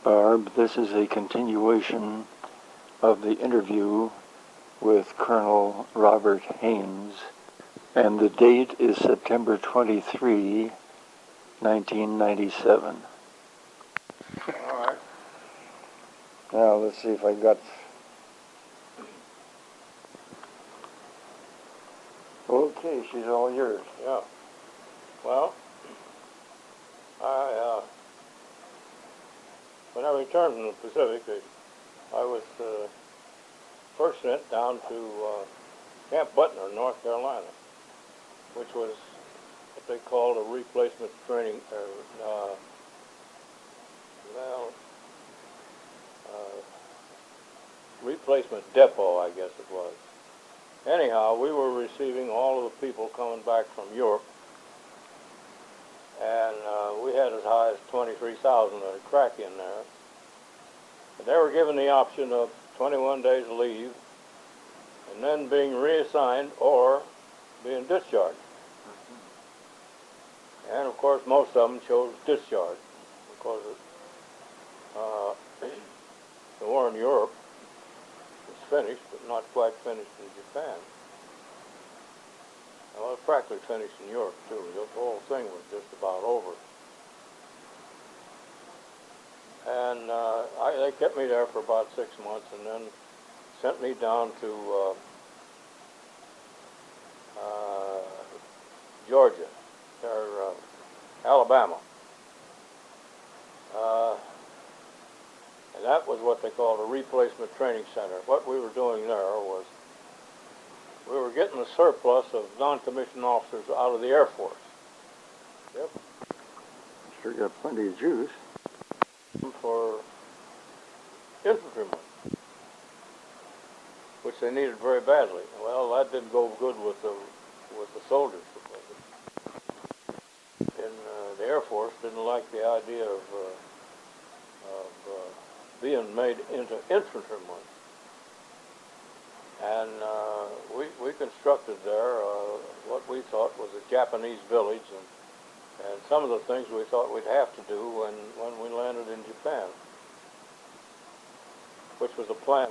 Barb, this is a continuation of the interview with Colonel Robert Haynes, and the date is September 23, 1997. All right. Now let's see if I got... Okay, she's all yours. Yeah. Well, when I returned from the Pacific, I was first sent down to Camp Butner, North Carolina, which was what they called a replacement training, replacement depot, I guess it was. Anyhow, we were receiving all of the people coming back from Europe, and we had as high as 23,000 at a crack in there. And they were given the option of 21 days leave, and then being reassigned or being discharged. And of course, most of them chose discharge because the war in Europe was finished, but not quite finished in Japan. Well, it was practically finished in Europe too. The whole thing was just about over. And they kept me there for about 6 months, and then sent me down to Georgia, or Alabama. And that was what they called a replacement training center. What we were doing there was we were getting the surplus of non-commissioned officers out of the Air Force. Yep. Sure got plenty of juice. For infantrymen, which they needed very badly. Well, that didn't go good with the soldiers, because the Air Force didn't like the idea of being made into infantrymen. And we constructed there what we thought was a Japanese village, and some of the things we thought we'd have to do when we landed in Japan, which was a plan.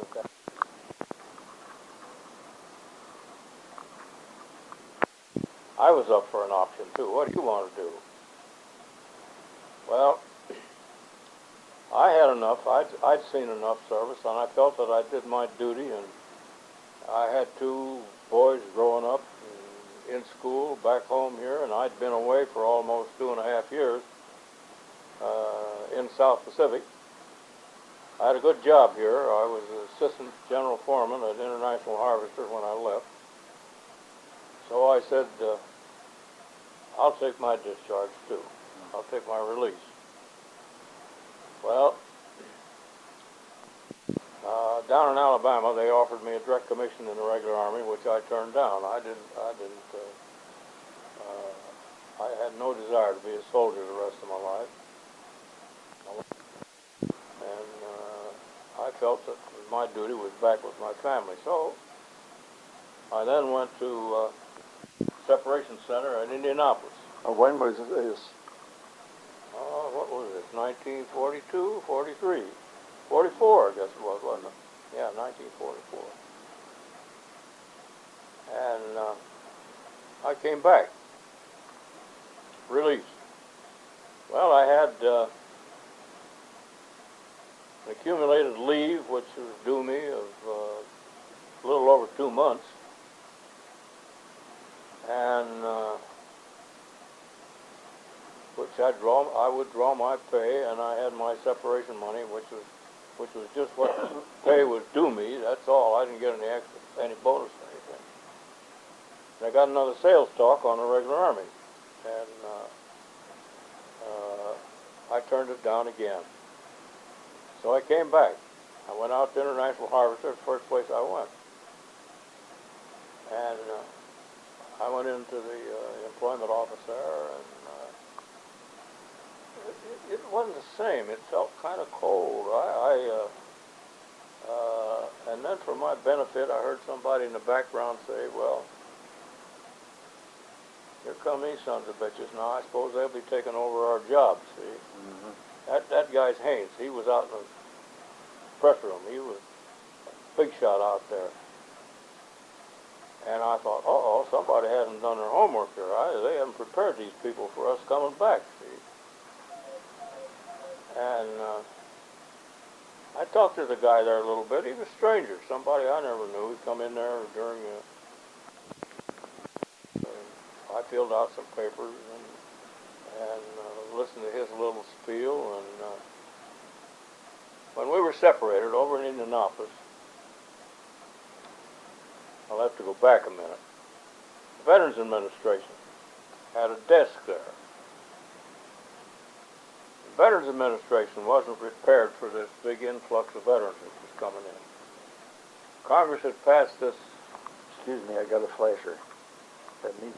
I was up for an option too. What do you want to do? Well, I had enough. I'd seen enough service, and I felt that I did my duty, and I had 2 boys growing up in school back home here, and I'd been away for almost 2.5 years in South Pacific. I had a good job here. I was assistant general foreman at International Harvester when I left. So I said, I'll take my discharge too. I'll take my release. Well, down in Alabama, they offered me a direct commission in the regular army, which I turned down. I had no desire to be a soldier the rest of my life. And I felt that my duty was back with my family. So I then went to Separation Center in Indianapolis. When was this? What was it, 1942, 43? 44, I guess it was, wasn't it? Yeah, 1944. And I came back, released. Well, I had an accumulated leave, which was due me of a little over 2 months, and which I would draw my pay, and I had my separation money, which was just what pay was due me. That's all. I didn't get any extra, any bonus or anything. And I got another sales talk on the regular army, and I turned it down again. So I came back. I went out to International Harvester, the first place I went, and I went into the employment office there, and it wasn't the same. It felt kind of cold. And then for my benefit, I heard somebody in the background say, well, here come these sons of bitches. Now I suppose they'll be taking over our jobs, see? Mm-hmm. That guy's Haynes. He was out in the press room. He was a big shot out there. And I thought, uh-oh, somebody hasn't done their homework here. They haven't prepared these people for us coming back, see. And I talked to the guy there a little bit. He was a stranger, somebody I never knew. He'd come in there during I filled out some papers and listened to his little spiel. And when we were separated over in Indianapolis, I'll have to go back a minute. The Veterans Administration had a desk there. The Veterans Administration wasn't prepared for this big influx of veterans that was coming in. Congress had passed this. Excuse me, I got a flasher. That needs